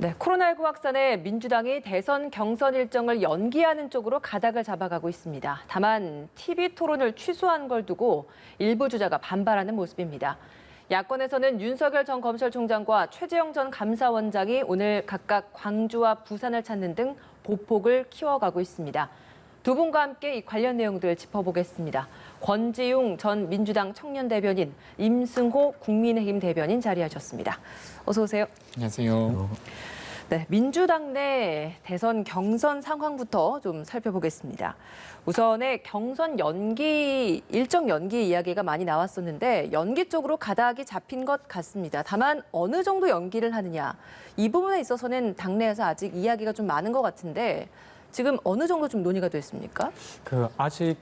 네, 코로나19 확산에 민주당이 대선 경선 일정을 연기하는 쪽으로 가닥을 잡아가고 있습니다. 다만 TV 토론을 취소한 걸 두고 일부 주자가 반발하는 모습입니다. 야권에서는 윤석열 전 검찰총장과 최재형 전 감사원장이 오늘 각각 광주와 부산을 찾는 등 보폭을 키워가고 있습니다. 두 분과 함께 이 관련 내용들 짚어보겠습니다. 권지웅 전 민주당 청년 대변인, 임승호 국민의힘 대변인 자리하셨습니다. 어서 오세요. 안녕하세요. 네, 민주당 내 대선 경선 상황부터 좀 살펴보겠습니다. 우선에 경선 일정 연기 이야기가 많이 나왔었는데 연기 쪽으로 가닥이 잡힌 것 같습니다. 다만 어느 정도 연기를 하느냐, 이 부분에 있어서는 당내에서 아직 이야기가 좀 많은 것 같은데 지금 어느 정도 좀 논의가 됐습니까? 아직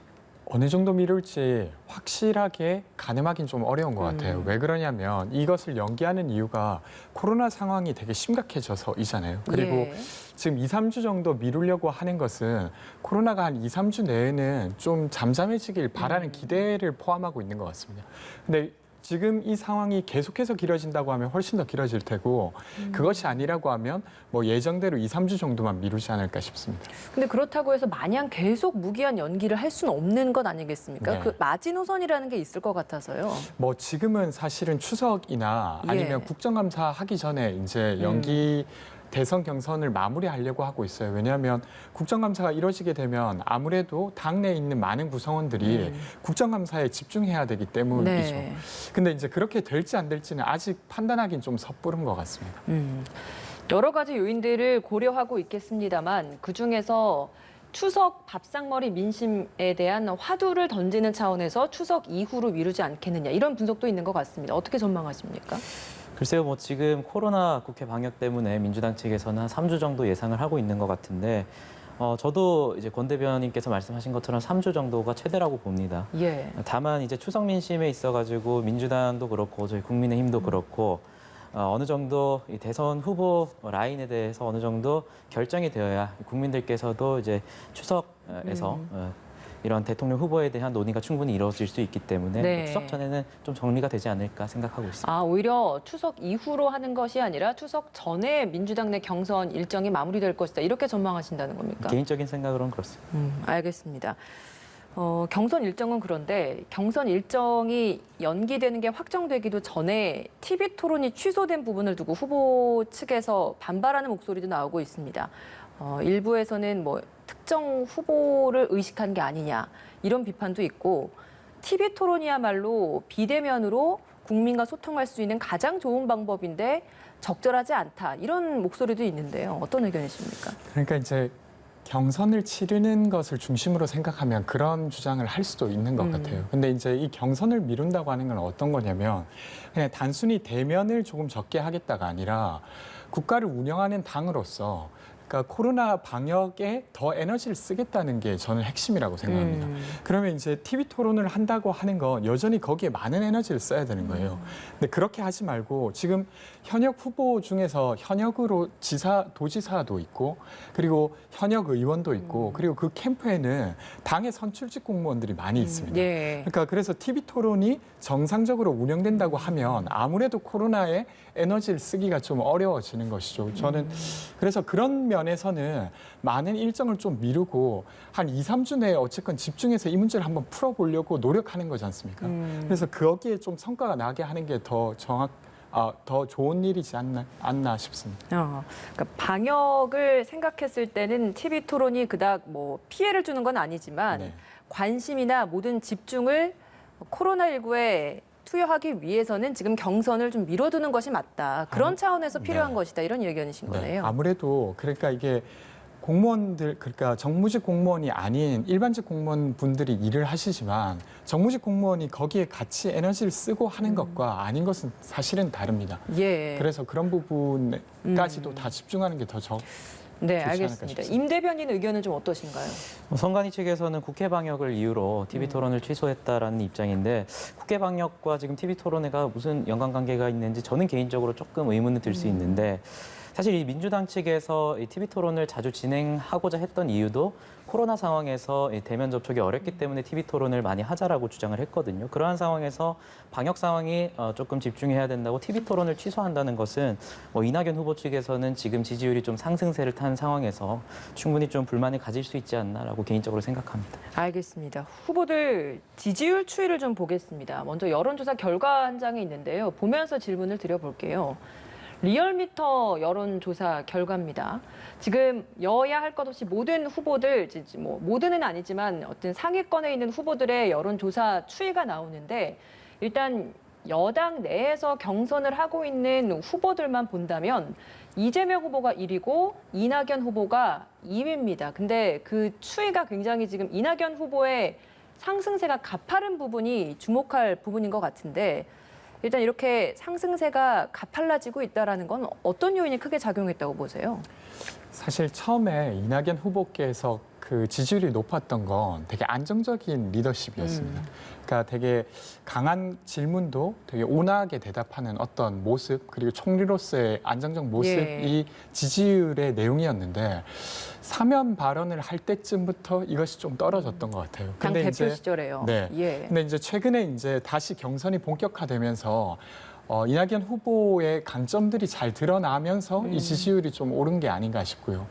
어느 정도 미룰지 확실하게 가늠하기는 좀 어려운 것 같아요. 왜 그러냐면 이것을 연기하는 이유가 코로나 상황이 되게 심각해져서이잖아요. 그리고 예. 지금 2, 3주 정도 미루려고 하는 것은 코로나가 한 2, 3주 내에는 좀 잠잠해지길 바라는 기대를 포함하고 있는 것 같습니다. 근데 지금 이 상황이 계속해서 길어진다고 하면 훨씬 더 길어질 테고 그것이 아니라고 하면 뭐 예정대로 2, 3주 정도만 미루지 않을까 싶습니다. 근데 그렇다고 해서 마냥 계속 무기한 연기를 할 수는 없는 것 아니겠습니까? 네. 그 마지노선이라는 게 있을 것 같아서요. 뭐 지금은 사실은 추석이나 아니면 예. 국정감사 하기 전에 이제 연기 대선 경선을 마무리하려고 하고 있어요. 왜냐하면 국정감사가 이루어지게 되면 아무래도 당내에 있는 많은 구성원들이 국정감사에 집중해야 되기 때문이죠. 네. 근데 이제 그렇게 될지 안 될지는 아직 판단하기는 좀 섣부른 것 같습니다. 여러 가지 요인들을 고려하고 있겠습니다만 그중에서 추석 밥상머리 민심에 대한 화두를 던지는 차원에서 추석 이후로 미루지 않겠느냐 이런 분석도 있는 것 같습니다. 어떻게 전망하십니까? 글쎄요, 뭐 지금 코로나 국회 방역 때문에 민주당 측에서는 한 3주 정도 예상을 하고 있는 것 같은데 저도 이제 권 대변인께서 말씀하신 것처럼 3주 정도가 최대라고 봅니다. 예. 다만 이제 추석 민심에 있어가지고 민주당도 그렇고 저희 국민의힘도 그렇고 어느 정도 이 대선 후보 라인에 대해서 어느 정도 결정이 되어야 국민들께서도 이제 추석에서 이런 대통령 후보에 대한 논의가 충분히 이루어질 수 있기 때문에 네. 추석 전에는 좀 정리가 되지 않을까 생각하고 있습니다. 아, 오히려 추석 이후로 하는 것이 아니라 추석 전에 민주당 내 경선 일정이 마무리될 것이다. 이렇게 전망하신다는 겁니까? 개인적인 생각으로는 그렇습니다. 알겠습니다. 경선 일정은 그런데 경선 일정이 연기되는 게 확정되기도 전에 TV 토론이 취소된 부분을 두고 후보 측에서 반발하는 목소리도 나오고 있습니다. 일부에서는 뭐 특정 후보를 의식한 게 아니냐 이런 비판도 있고 TV 토론이야말로 비대면으로 국민과 소통할 수 있는 가장 좋은 방법인데 적절하지 않다 이런 목소리도 있는데요. 어떤 의견이십니까? 그러니까 이제 경선을 치르는 것을 중심으로 생각하면 그런 주장을 할 수도 있는 것 같아요. 근데 이제 이 경선을 미룬다고 하는 건 어떤 거냐면 그냥 단순히 대면을 조금 적게 하겠다가 아니라 국가를 운영하는 당으로서 그러니까 코로나 방역에 더 에너지를 쓰겠다는 게 저는 핵심이라고 생각합니다. 그러면 이제 TV 토론을 한다고 하는 건 여전히 거기에 많은 에너지를 써야 되는 거예요. 근데 그렇게 하지 말고 지금 현역 후보 중에서 현역으로 도지사도 있고 그리고 현역 의원도 있고 그리고 그 캠프에는 당의 선출직 공무원들이 많이 있습니다. 예. 그러니까 그래서 TV 토론이 정상적으로 운영된다고 하면 아무래도 코로나에 에너지를 쓰기가 좀 어려워지는 것이죠. 저는 그래서 그런 면에서는 많은 일정을 좀 미루고 한 2, 3주 내에 어쨌건 집중해서 이 문제를 한번 풀어보려고 노력하는 거지 않습니까? 그래서 거기에 좀 성과가 나게 하는 게 더 더 좋은 일이지 않나 싶습니다. 그러니까 방역을 생각했을 때는 TV 토론이 그닥 뭐 피해를 주는 건 아니지만 네. 관심이나 모든 집중을 코로나19에 투여하기 위해서는 지금 경선을 좀 미뤄두는 것이 맞다. 그런 차원에서 필요한 네. 것이다. 이런 의견이신 거네요. 아무래도 그러니까 이게 공무원들 그러니까 정무직 공무원이 아닌 일반직 공무원 분들이 일을 하시지만 정무직 공무원이 거기에 같이 에너지를 쓰고 하는 것과 아닌 것은 사실은 다릅니다. 예. 그래서 그런 부분까지도 다 집중하는 게 더 네, 좋지 않을까 알겠습니다. 싶습니다. 임 대변인 의견은 좀 어떠신가요? 선관위 측에서는 국회 방역을 이유로 TV 토론을 취소했다라는 입장인데 국회 방역과 지금 TV 토론회가 무슨 연관관계가 있는지 저는 개인적으로 조금 의문을 들 수 있는데 사실 이 민주당 측에서 이 TV 토론을 자주 진행하고자 했던 이유도 코로나 상황에서 이 대면 접촉이 어렵기 때문에 TV 토론을 많이 하자라고 주장을 했거든요. 그러한 상황에서 방역 상황이 조금 집중해야 된다고 TV 토론을 취소한다는 것은 이낙연 후보 측에서는 지금 지지율이 좀 상승세를 탄 상황에서 충분히 좀 불만을 가질 수 있지 않나라고 개인적으로 생각합니다. 알겠습니다. 후보들 지지율 추이를 좀 보겠습니다. 먼저 여론조사 결과 한 장이 있는데요. 보면서 질문을 드려볼게요. 리얼미터 여론조사 결과입니다. 지금 여야 할 것 없이 모든 후보들, 모든은 아니지만 어떤 상위권에 있는 후보들의 여론조사 추이가 나오는데 일단 여당 내에서 경선을 하고 있는 후보들만 본다면 이재명 후보가 1위고 이낙연 후보가 2위입니다. 근데 그 추이가 굉장히 지금 이낙연 후보의 상승세가 가파른 부분이 주목할 부분인 것 같은데 일단 이렇게 상승세가 가팔라지고 있다는 건 어떤 요인이 크게 작용했다고 보세요? 사실 처음에 이낙연 후보께서 그 지지율이 높았던 건 되게 안정적인 리더십이었습니다. 그러니까 되게 강한 질문도 되게 온화하게 대답하는 어떤 모습, 그리고 총리로서의 안정적 모습이 지지율의 내용이었는데 사면 발언을 할 때쯤부터 이것이 좀 떨어졌던 것 같아요. 당 대표 시절에요. 네. 예. 근데 이제 최근에 이제 다시 경선이 본격화되면서 이낙연 후보의 강점들이 잘 드러나면서 이 지지율이 좀 오른 게 아닌가 싶고요.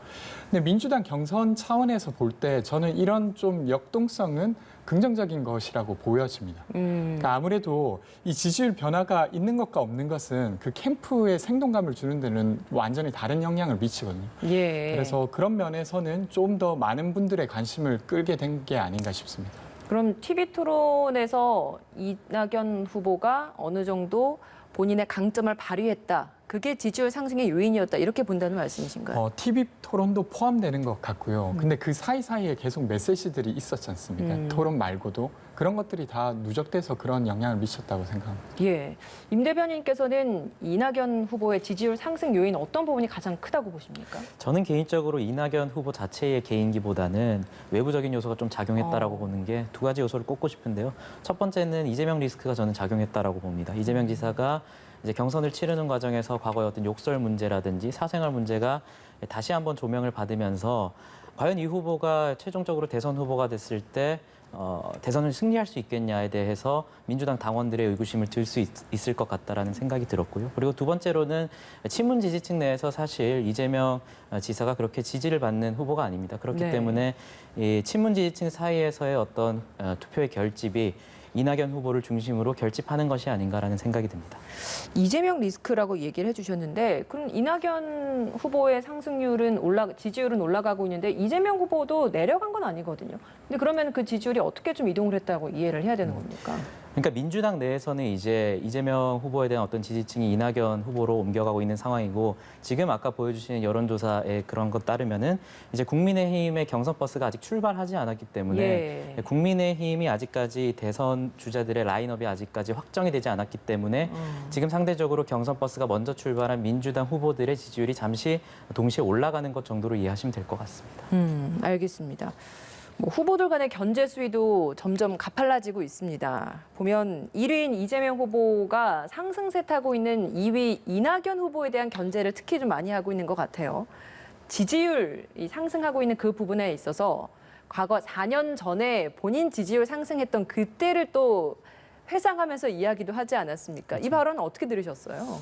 근데 민주당 경선 차원에서 볼 때 저는 이런 좀 역동성은 긍정적인 것이라고 보여집니다. 그러니까 아무래도 이 지지율 변화가 있는 것과 없는 것은 그 캠프에 생동감을 주는 데는 완전히 다른 영향을 미치거든요. 예. 그래서 그런 면에서는 좀 더 많은 분들의 관심을 끌게 된 게 아닌가 싶습니다. 그럼 TV 토론에서 이낙연 후보가 어느 정도 본인의 강점을 발휘했다. 그게 지지율 상승의 요인이었다. 이렇게 본다는 말씀이신가요? TV 토론도 포함되는 것 같고요. 근데 그 사이사이에 계속 메시지들이 있었지 않습니까? 토론 말고도 그런 것들이 다 누적돼서 그런 영향을 미쳤다고 생각합니다. 예. 임 대변인께서는 이낙연 후보의 지지율 상승 요인 어떤 부분이 가장 크다고 보십니까? 저는 개인적으로 이낙연 후보 자체의 개인기보다는 외부적인 요소가 좀 작용했다라고 보는 게 두 가지 요소를 꼽고 싶은데요. 첫 번째는 이재명 리스크가 저는 작용했다라고 봅니다. 이재명 지사가 이제 경선을 치르는 과정에서 과거의 어떤 욕설 문제라든지 사생활 문제가 다시 한번 조명을 받으면서 과연 이 후보가 최종적으로 대선 후보가 됐을 때 대선을 승리할 수 있겠냐에 대해서 민주당 당원들의 의구심을 들 수 있을 것 같다라는 생각이 들었고요. 그리고 두 번째로는 친문 지지층 내에서 사실 이재명 지사가 그렇게 지지를 받는 후보가 아닙니다. 그렇기 네. 때문에 이 친문 지지층 사이에서의 어떤 투표의 결집이 이낙연 후보를 중심으로 결집하는 것이 아닌가라는 생각이 듭니다. 이재명 리스크라고 얘기를 해주셨는데 그럼 이낙연 후보의 상승률은 지지율은 올라가고 있는데 이재명 후보도 내려간 건 아니거든요. 근데 그러면 그 지지율이 어떻게 좀 이동을 했다고 이해를 해야 되는 겁니까? 그러니까 민주당 내에서는 이제 이재명 후보에 대한 어떤 지지층이 이낙연 후보로 옮겨가고 있는 상황이고 지금 아까 보여주신 여론조사에 그런 것 따르면은 이제 국민의힘의 경선 버스가 아직 출발하지 않았기 때문에 예. 국민의힘이 아직까지 대선 주자들의 라인업이 아직까지 확정이 되지 않았기 때문에 지금 상대적으로 경선 버스가 먼저 출발한 민주당 후보들의 지지율이 잠시 동시에 올라가는 것 정도로 이해하시면 될 것 같습니다. 알겠습니다. 후보들 간의 견제 수위도 점점 가팔라지고 있습니다. 보면 1위인 이재명 후보가 상승세 타고 있는 2위 이낙연 후보에 대한 견제를 특히 좀 많이 하고 있는 것 같아요. 지지율이 상승하고 있는 그 부분에 있어서 과거 4년 전에 본인 지지율 상승했던 그때를 또 회상하면서 이야기도 하지 않았습니까? 이 발언은 어떻게 들으셨어요?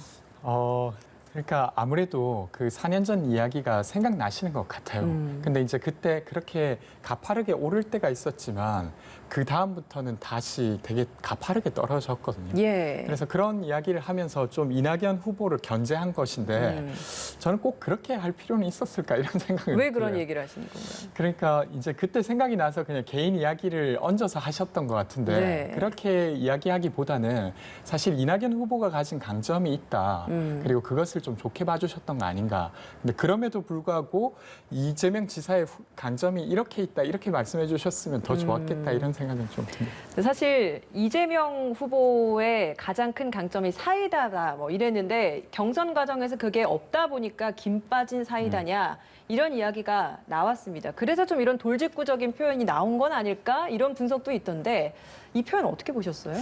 그러니까 아무래도 그 4년 전 이야기가 생각나시는 것 같아요. 근데 이제 그때 그렇게 가파르게 오를 때가 있었지만 그 다음부터는 다시 되게 가파르게 떨어졌거든요. 예. 그래서 그런 이야기를 하면서 좀 이낙연 후보를 견제한 것인데 저는 꼭 그렇게 할 필요는 있었을까 이런 생각을 왜 그런 들어요. 얘기를 하시는 건가요? 그러니까 이제 그때 생각이 나서 그냥 개인 이야기를 얹어서 하셨던 것 같은데 네. 그렇게 이야기하기보다는 사실 이낙연 후보가 가진 강점이 있다. 그리고 그것을 좀 좋게 봐주셨던 거 아닌가. 근데 그럼에도 불구하고 이재명 지사의 강점이 이렇게 있다. 이렇게 말씀해 주셨으면 더 좋았겠다. 이런 생각은 좀 듭니다. 사실 이재명 후보의 가장 큰 강점이 사이다다 뭐 이랬는데 경선 과정에서 그게 없다 보니까 김 빠진 사이다냐 이런 이야기가 나왔습니다. 그래서 좀 이런 돌직구적인 표현이 나온 건 아닐까 이런 분석도 있던데 이 표현 어떻게 보셨어요?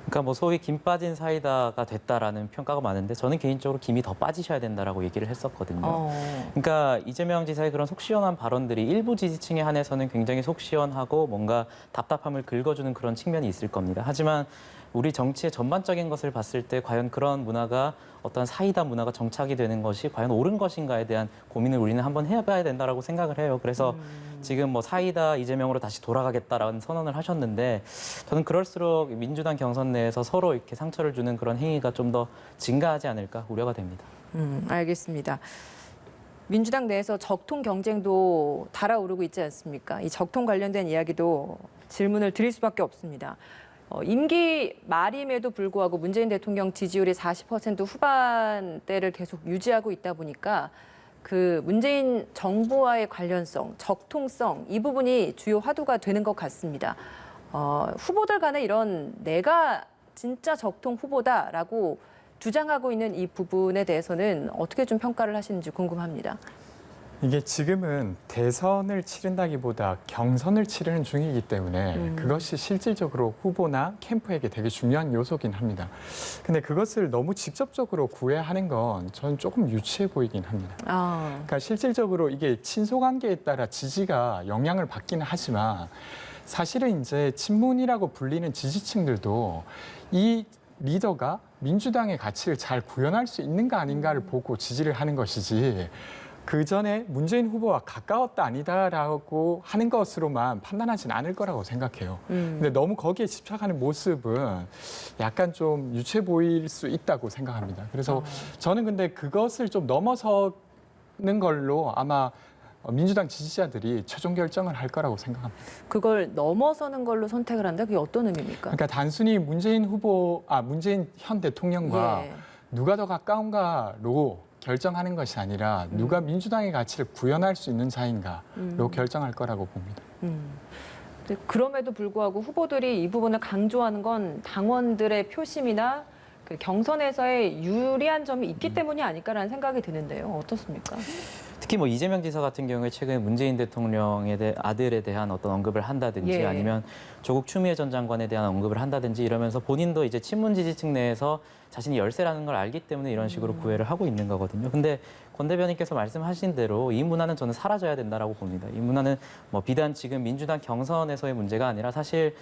그러니까 뭐 소위 김 빠진 사이다가 됐다라는 평가가 많은데 저는 개인적으로 김이 더 빠지셔야 된다라고 얘기를 했었거든요. 그러니까 이재명 지사의 그런 속 시원한 발언들이 일부 지지층에 한해서는 굉장히 속 시원하고 뭔가 답답함을 긁어주는 그런 측면이 있을 겁니다. 하지만 우리 정치의 전반적인 것을 봤을 때 과연 그런 문화가 어떤 사이다 문화가 정착이 되는 것이 과연 옳은 것인가에 대한 고민을 우리는 한번 해봐야 된다라고 생각을 해요. 그래서 지금 뭐 사이다 이재명으로 다시 돌아가겠다라는 선언을 하셨는데 저는 그럴수록 민주당 경선 내에서 서로 이렇게 상처를 주는 그런 행위가 좀 더 증가하지 않을까 우려가 됩니다. 알겠습니다. 민주당 내에서 적통 경쟁도 달아오르고 있지 않습니까? 이 적통 관련된 이야기도 질문을 드릴 수밖에 없습니다. 임기 말임에도 불구하고 문재인 대통령 지지율이 40% 후반대를 계속 유지하고 있다 보니까 그 문재인 정부와의 관련성, 적통성 이 부분이 주요 화두가 되는 것 같습니다. 후보들 간에 이런 내가 진짜 적통 후보다라고 주장하고 있는 이 부분에 대해서는 어떻게 좀 평가를 하시는지 궁금합니다. 이게 지금은 대선을 치른다기보다 경선을 치르는 중이기 때문에 그것이 실질적으로 후보나 캠프에게 되게 중요한 요소긴 합니다. 근데 그것을 너무 직접적으로 구애하는 건 저는 조금 유치해 보이긴 합니다. 그러니까 실질적으로 이게 친소관계에 따라 지지가 영향을 받기는 하지만 사실은 이제 친문이라고 불리는 지지층들도 이 리더가 민주당의 가치를 잘 구현할 수 있는가 아닌가를 보고 지지를 하는 것이지 그 전에 문재인 후보와 가까웠다 아니다라고 하는 것으로만 판단하지는 않을 거라고 생각해요. 근데 너무 거기에 집착하는 모습은 약간 좀 유치해 보일 수 있다고 생각합니다. 그래서 저는 근데 그것을 좀 넘어서는 걸로 아마 민주당 지지자들이 최종 결정을 할 거라고 생각합니다. 그걸 넘어서는 걸로 선택을 한다? 그게 어떤 의미입니까? 그러니까 단순히 문재인 현 대통령과 누가 더 가까운가로 결정하는 것이 아니라 누가 민주당의 가치를 구현할 수 있는 자인가로 결정할 거라고 봅니다. 근데 그럼에도 불구하고 후보들이 이 부분을 강조하는 건 당원들의 표심이나 그 경선에서의 유리한 점이 있기 때문이 아닐까라는 생각이 드는데요. 어떻습니까? 특히 뭐 이재명 지사 같은 경우에 최근 문재인 대통령의 아들에 대한 어떤 언급을 한다든지 아니면 조국 추미애 전 장관에 대한 언급을 한다든지 이러면서 본인도 이제 친문 지지층 내에서 자신이 열세라는 걸 알기 때문에 이런 식으로 구애를 하고 있는 거거든요. 근데 권 대변인께서 말씀하신 대로 이 문화는 저는 사라져야 된다라고 봅니다. 이 문화는 뭐 비단 지금 민주당 경선에서의 문제가 아니라 사실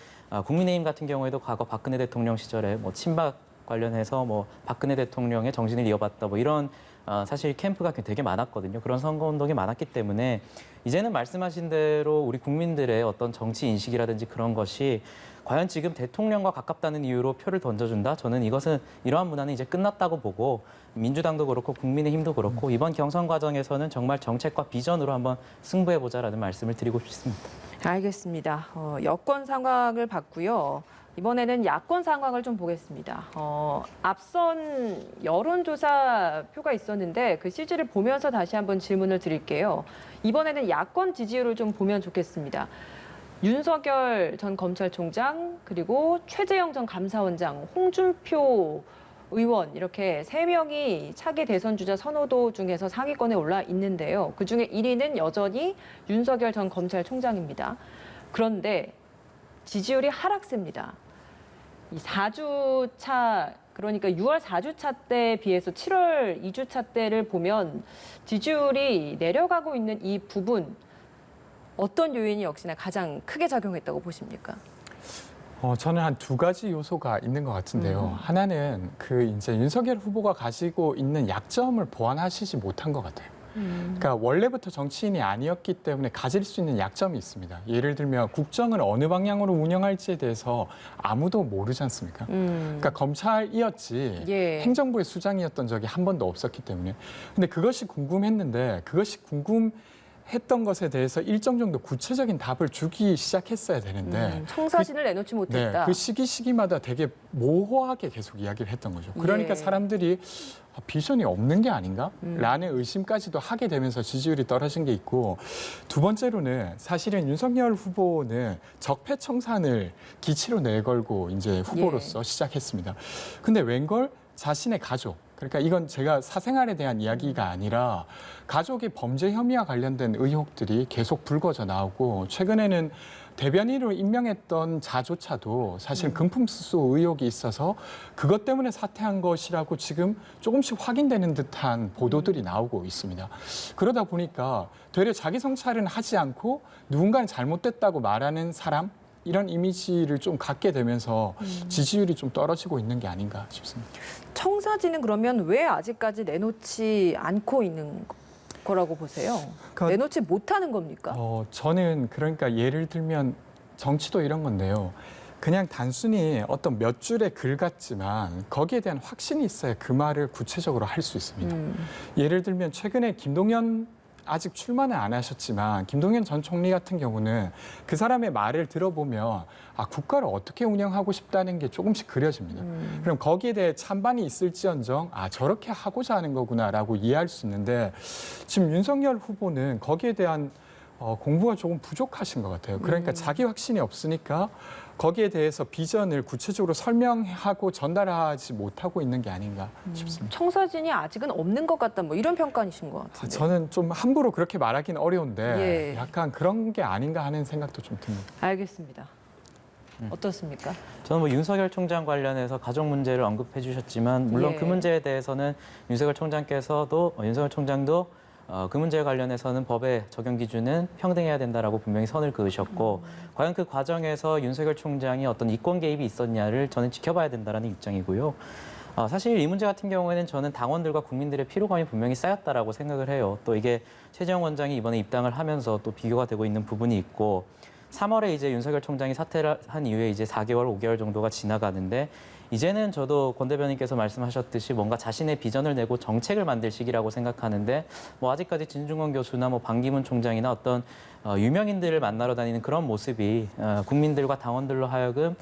국민의힘 같은 경우에도 과거 박근혜 대통령 시절에 뭐 친박 관련해서 뭐 박근혜 대통령의 정신을 이어받다 뭐 이런 사실 캠프가 되게 많았거든요. 그런 선거운동이 많았기 때문에 이제는 말씀하신 대로 우리 국민들의 어떤 정치 인식이라든지 그런 것이 과연 지금 대통령과 가깝다는 이유로 표를 던져준다? 저는 이것은 이러한 문화는 이제 끝났다고 보고 민주당도 그렇고 국민의힘도 그렇고 이번 경선 과정에서는 정말 정책과 비전으로 한번 승부해보자라는 말씀을 드리고 싶습니다. 알겠습니다. 여권 상황을 봤고요. 이번에는 야권 상황을 좀 보겠습니다. 앞선 여론조사 표가 있었는데 그 CG를 보면서 다시 한번 질문을 드릴게요. 이번에는 야권 지지율을 좀 보면 좋겠습니다. 윤석열 전 검찰총장 그리고 최재형 전 감사원장, 홍준표 의원 이렇게 3명이 차기 대선 주자 선호도 중에서 상위권에 올라 있는데요. 그중에 1위는 여전히 윤석열 전 검찰총장입니다. 그런데 지지율이 하락세입니다. 이 4주차 그러니까 6월 4주차 때에 비해서 7월 2주차 때를 보면 지지율이 내려가고 있는 이 부분 어떤 요인이 역시나 가장 크게 작용했다고 보십니까? 저는 한 두 가지 요소가 있는 것 같은데요. 하나는 그 이제 윤석열 후보가 가지고 있는 약점을 보완하시지 못한 것 같아요. 그러니까 원래부터 정치인이 아니었기 때문에 가질 수 있는 약점이 있습니다. 예를 들면 국정을 어느 방향으로 운영할지에 대해서 아무도 모르지 않습니까? 그러니까 검찰이었지 행정부의 수장이었던 적이 한 번도 없었기 때문에. 근데 그것이 궁금했는데 그것이 궁금했던 것에 대해서 일정 정도 구체적인 답을 주기 시작했어야 되는데 청사진을 내놓지 못했다. 그 시기마다 되게 모호하게 계속 이야기를 했던 거죠. 그러니까 사람들이 비전이 없는 게 아닌가? 라는 의심까지도 하게 되면서 지지율이 떨어진 게 있고 두 번째로는 사실은 윤석열 후보는 적폐청산을 기치로 내걸고 이제 후보로서 시작했습니다. 근데 웬걸 자신의 가족 그러니까 이건 제가 사생활에 대한 이야기가 아니라 가족의 범죄 혐의와 관련된 의혹들이 계속 불거져 나오고 최근에는 대변인으로 임명했던 자조차도 사실 금품수수 의혹이 있어서 그것 때문에 사퇴한 것이라고 지금 조금씩 확인되는 듯한 보도들이 나오고 있습니다. 그러다 보니까 되려 자기 성찰은 하지 않고 누군가는 잘못됐다고 말하는 사람, 이런 이미지를 좀 갖게 되면서 지지율이 좀 떨어지고 있는 게 아닌가 싶습니다. 청사진은 그러면 왜 아직까지 내놓지 않고 있는 거라고 보세요? 그러니까 내놓지 못하는 겁니까? 저는 그러니까 예를 들면 정치도 이런 건데요. 그냥 단순히 어떤 몇 줄의 글 같지만 거기에 대한 확신이 있어야 그 말을 구체적으로 할 수 있습니다. 예를 들면 최근에 김동연 아직 출마는 안 하셨지만 김동연 전 총리 같은 경우는 그 사람의 말을 들어보면 국가를 어떻게 운영하고 싶다는 게 조금씩 그려집니다. 그럼 거기에 대해 찬반이 있을지언정 저렇게 하고자 하는 거구나라고 이해할 수 있는데 지금 윤석열 후보는 거기에 대한 공부가 조금 부족하신 것 같아요. 그러니까 자기 확신이 없으니까 거기에 대해서 비전을 구체적으로 설명하고 전달하지 못하고 있는 게 아닌가 싶습니다. 청사진이 아직은 없는 것 같다, 뭐 이런 평가이신 것 같은데. 저는 좀 함부로 그렇게 말하기는 어려운데 예. 약간 그런 게 아닌가 하는 생각도 좀 듭니다. 알겠습니다. 어떻습니까? 저는 뭐 윤석열 총장 관련해서 가족 문제를 언급해 주셨지만 물론 예. 그 문제에 대해서는 윤석열 총장도 그 문제에 관련해서는 법의 적용 기준은 평등해야 된다라고 분명히 선을 그으셨고 과연 그 과정에서 윤석열 총장이 어떤 이권 개입이 있었냐를 저는 지켜봐야 된다라는 입장이고요. 사실 이 문제 같은 경우에는 저는 당원들과 국민들의 피로감이 분명히 쌓였다라고 생각을 해요. 또 이게 최재형 원장이 이번에 입당을 하면서 또 비교가 되고 있는 부분이 있고 3월에 이제 윤석열 총장이 사퇴를 한 이후에 이제 4개월, 5개월 정도가 지나가는데 이제는 저도 권 대변인께서 말씀하셨듯이 뭔가 자신의 비전을 내고 정책을 만들 시기라고 생각하는데 뭐 아직까지 진중권 교수나 뭐 반기문 총장이나 어떤 유명인들을 만나러 다니는 그런 모습이 국민들과 당원들로 하여금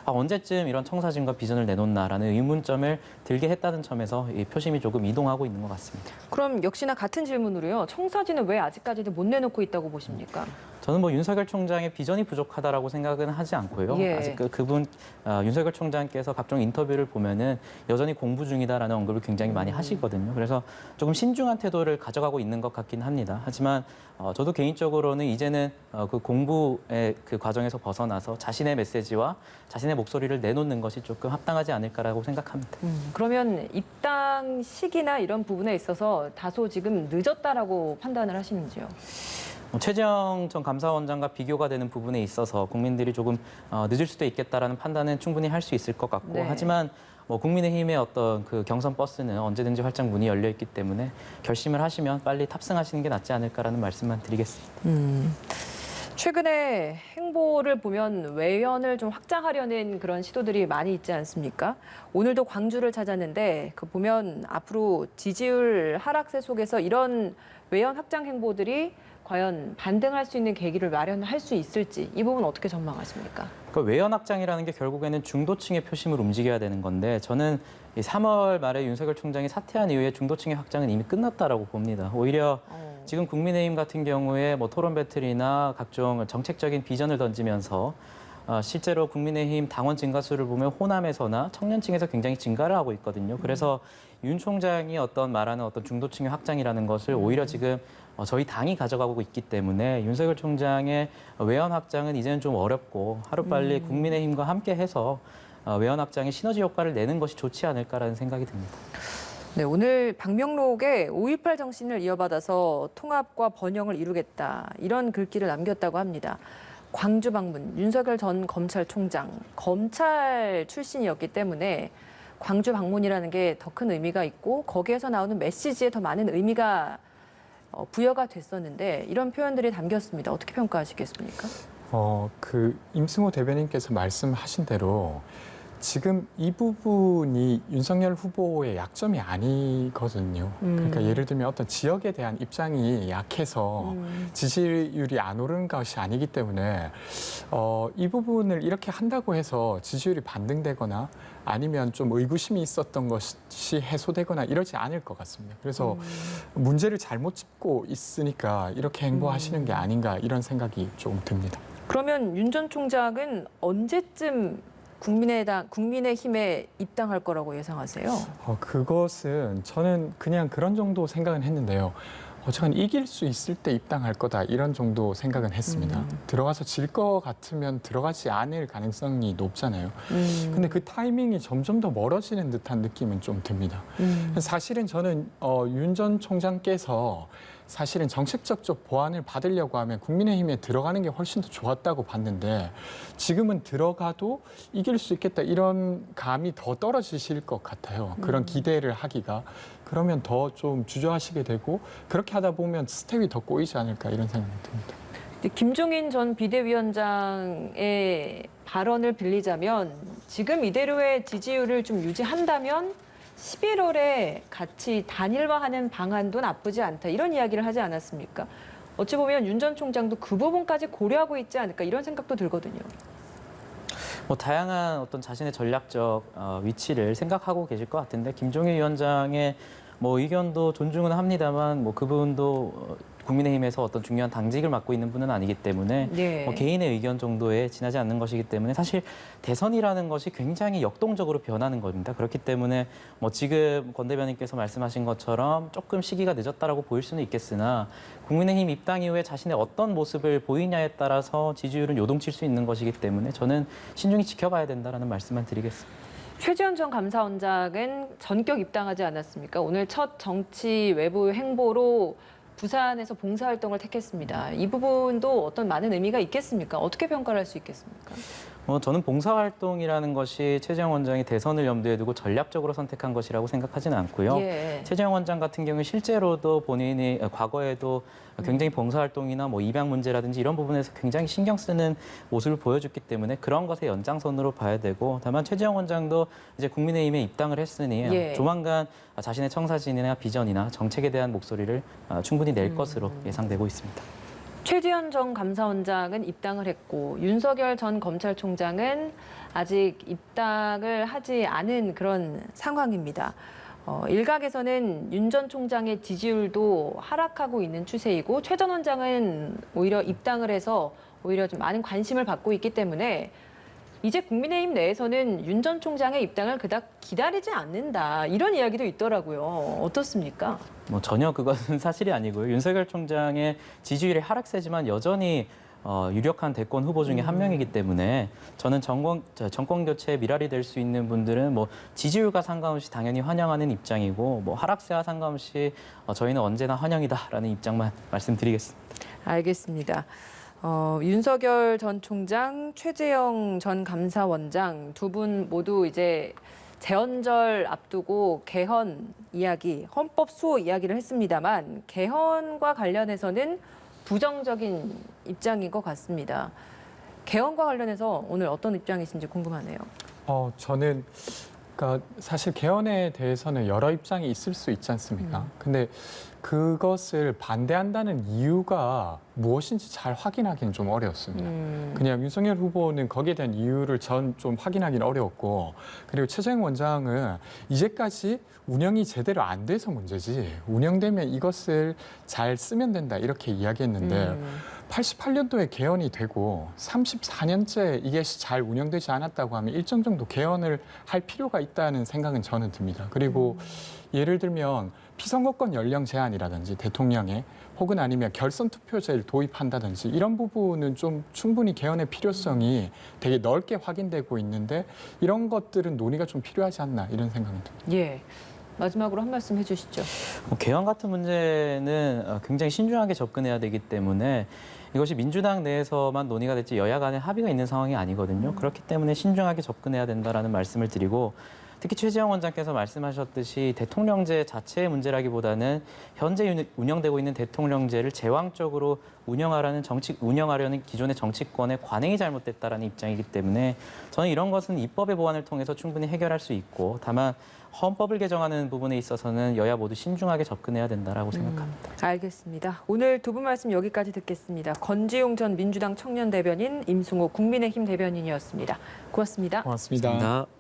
언제쯤 이런 청사진과 비전을 내놓나라는 의문점을 들게 했다는 점에서 이 표심이 조금 이동하고 있는 것 같습니다. 그럼 역시나 같은 질문으로요. 청사진은 왜 아직까지도 못 내놓고 있다고 보십니까? 저는 뭐 윤석열 총장의 비전이 부족하다라고 생각은 하지 않고요. 예. 아직 그분 윤석열 총장께서 각종 인터뷰를 보면은 여전히 공부 중이다라는 언급을 굉장히 많이 하시거든요. 그래서 조금 신중한 태도를 가져가고 있는 것 같긴 합니다. 하지만 저도 개인적으로는 이제는 그 공부의 그 과정에서 벗어나서 자신의 메시지와 자신의 목소리를 내놓는 것이 조금 합당하지 않을까라고 생각합니다. 그러면 입당 시기나 이런 부분에 있어서 다소 지금 늦었다라고 판단을 하시는지요? 최재형 전 감사원장과 비교가 되는 부분에 있어서 국민들이 조금 늦을 수도 있겠다라는 판단은 충분히 할 수 있을 것 같고 네. 하지만 뭐 국민의힘의 어떤 그 경선 버스는 언제든지 활짝 문이 열려 있기 때문에 결심을 하시면 빨리 탑승하시는 게 낫지 않을까라는 말씀만 드리겠습니다. 최근에 행보를 보면 외연을 좀 확장하려는 그런 시도들이 많이 있지 않습니까? 오늘도 광주를 찾았는데 그 보면 앞으로 지지율 하락세 속에서 이런 외연 확장 행보들이 과연 반등할 수 있는 계기를 마련할 수 있을지 이 부분 어떻게 전망하십니까? 그 외연 확장이라는 게 결국에는 중도층의 표심을 움직여야 되는 건데 저는 이 3월 말에 윤석열 총장이 사퇴한 이후에 중도층의 확장은 이미 끝났다라고 봅니다. 오히려 지금 국민의힘 같은 경우에 뭐 토론 배틀이나 각종 정책적인 비전을 던지면서 실제로 국민의힘 당원 증가수를 보면 호남에서나 청년층에서 굉장히 증가를 하고 있거든요. 그래서 윤 총장이 말하는 어떤 중도층의 확장이라는 것을 오히려 지금 저희 당이 가져가고 있기 때문에 윤석열 총장의 외연 확장은 이제는 좀 어렵고 하루빨리 국민의힘과 함께 해서 외연 확장의 시너지 효과를 내는 것이 좋지 않을까라는 생각이 듭니다. 네, 오늘 방명록에 5.18 정신을 이어받아서 통합과 번영을 이루겠다 이런 글귀를 남겼다고 합니다. 광주 방문, 윤석열 전 검찰총장, 검찰 출신이었기 때문에 광주 방문이라는 게 더 큰 의미가 있고 거기에서 나오는 메시지에 더 많은 의미가 부여가 됐었는데 이런 표현들이 담겼습니다. 어떻게 평가하시겠습니까? 임승호 대변인께서 말씀하신 대로 지금 이 부분이 윤석열 후보의 약점이 아니거든요. 그러니까 예를 들면 어떤 지역에 대한 입장이 약해서 지지율이 안 오르는 것이 아니기 때문에 이 부분을 이렇게 한다고 해서 지지율이 반등되거나 아니면 좀 의구심이 있었던 것이 해소되거나 이러지 않을 것 같습니다. 그래서 문제를 잘못 짚고 있으니까 이렇게 행보하시는 게 아닌가 이런 생각이 조금 듭니다. 그러면 윤 전 총장은 언제쯤 국민의힘에 입당할 거라고 예상하세요? 그것은 저는 그냥 그런 정도 생각은 했는데요. 어쨌든 이길 수 있을 때 입당할 거다 이런 정도 생각은 했습니다. 들어가서 질 것 같으면 들어가지 않을 가능성이 높잖아요. 근데 그 타이밍이 점점 더 멀어지는 듯한 느낌은 좀 듭니다. 사실은 저는 윤 전 총장께서 사실은 정책적 보완을 받으려고 하면 국민의힘에 들어가는 게 훨씬 더 좋았다고 봤는데 지금은 들어가도 이길 수 있겠다 이런 감이 더 떨어지실 것 같아요. 그런 기대를 하기가. 그러면 더 좀 주저하시게 되고 그렇게 하다 보면 스텝이 더 꼬이지 않을까 이런 생각이 듭니다. 김종인 전 비대위원장의 발언을 빌리자면 지금 이대로의 지지율을 좀 유지한다면 11월에 같이 단일화하는 방안도 나쁘지 않다 이런 이야기를 하지 않았습니까? 어찌 보면 윤 전 총장도 그 부분까지 고려하고 있지 않을까 이런 생각도 들거든요. 뭐 다양한 어떤 자신의 전략적 위치를 생각하고 계실 것 같은데 김종인 위원장의 뭐 의견도 존중은 합니다만 뭐 그분도 국민의힘에서 어떤 중요한 당직을 맡고 있는 분은 아니기 때문에 네. 뭐 개인의 의견 정도에 지나지 않는 것이기 때문에 사실 대선이라는 것이 굉장히 역동적으로 변하는 겁니다. 그렇기 때문에 뭐 지금 권 대변인께서 말씀하신 것처럼 조금 시기가 늦었다라고 보일 수는 있겠으나 국민의힘 입당 이후에 자신의 어떤 모습을 보이냐에 따라서 지지율은 요동칠 수 있는 것이기 때문에 저는 신중히 지켜봐야 된다라는 말씀만 드리겠습니다. 최지원 전 감사원장은 전격 입당하지 않았습니까? 오늘 첫 정치 외부 행보로 부산에서 봉사활동을 택했습니다. 이 부분도 어떤 많은 의미가 있겠습니까? 어떻게 평가를 할 수 있겠습니까? 저는 봉사활동이라는 것이 최재형 원장이 대선을 염두에 두고 전략적으로 선택한 것이라고 생각하지는 않고요. 예. 최재형 원장 같은 경우는 실제로도 본인이 과거에도 굉장히 봉사활동이나 뭐 입양 문제라든지 이런 부분에서 굉장히 신경 쓰는 모습을 보여줬기 때문에 그런 것의 연장선으로 봐야 되고 다만 최재형 원장도 이제 국민의힘에 입당을 했으니 예. 조만간 자신의 청사진이나 비전이나 정책에 대한 목소리를 충분히 낼 것으로 예상되고 있습니다. 최지원 전 감사원장은 입당을 했고 윤석열 전 검찰총장은 아직 입당을 하지 않은 그런 상황입니다. 일각에서는 윤 전 총장의 지지율도 하락하고 있는 추세이고 최 전 원장은 오히려 입당을 해서 오히려 좀 많은 관심을 받고 있기 때문에 이제 국민의힘 내에서는 윤 전 총장의 입당을 그닥 기다리지 않는다 이런 이야기도 있더라고요. 어떻습니까? 뭐 전혀 그것은 사실이 아니고요. 윤석열 총장의 지지율이 하락세지만 여전히 유력한 대권 후보 중에 한 명이기 때문에 저는 정권 교체의 미랄이 될 수 있는 분들은 뭐 지지율과 상관없이 당연히 환영하는 입장이고 뭐 하락세와 상관없이 저희는 언제나 환영이다라는 입장만 말씀드리겠습니다. 알겠습니다. 윤석열 전 총장, 최재형 전 감사원장 두 분 모두 이제 재헌절 앞두고 개헌 이야기, 헌법 수호 이야기를 했습니다만 개헌과 관련해서는 부정적인 입장인 것 같습니다. 개헌과 관련해서 오늘 어떤 입장이신지 궁금하네요. 저는 그러니까 사실 개헌에 대해서는 여러 입장이 있을 수 있지 않습니까? 근데 그것을 반대한다는 이유가 무엇인지 잘 확인하기는 좀 어려웠습니다. 그냥 윤석열 후보는 거기에 대한 이유를 전 좀 확인하기는 어려웠고 그리고 최재형 원장은 이제까지 운영이 제대로 안 돼서 문제지 운영되면 이것을 잘 쓰면 된다 이렇게 이야기했는데 88년도에 개헌이 되고 34년째 이게 잘 운영되지 않았다고 하면 일정 정도 개헌을 할 필요가 있다는 생각은 저는 듭니다. 그리고 예를 들면 피선거권 연령 제한이라든지 대통령의 혹은 아니면 결선 투표제를 도입한다든지 이런 부분은 좀 충분히 개헌의 필요성이 되게 넓게 확인되고 있는데 이런 것들은 논의가 좀 필요하지 않나 이런 생각이 듭니다. 예. 마지막으로 한 말씀 해주시죠. 개헌 같은 문제는 굉장히 신중하게 접근해야 되기 때문에 이것이 민주당 내에서만 논의가 될지 여야 간의 합의가 있는 상황이 아니거든요. 그렇기 때문에 신중하게 접근해야 된다라는 말씀을 드리고 특히 최재형 원장께서 말씀하셨듯이 대통령제 자체의 문제라기보다는 현재 운영되고 있는 대통령제를 제왕적으로 운영하려는 기존의 정치권의 관행이 잘못됐다라는 입장이기 때문에 저는 이런 것은 입법의 보완을 통해서 충분히 해결할 수 있고 다만 헌법을 개정하는 부분에 있어서는 여야 모두 신중하게 접근해야 된다라고 생각합니다. 알겠습니다. 오늘 두 분 말씀 여기까지 듣겠습니다. 권지용 전 민주당 청년 대변인, 임승호 국민의힘 대변인이었습니다. 고맙습니다. 고맙습니다. 감사합니다.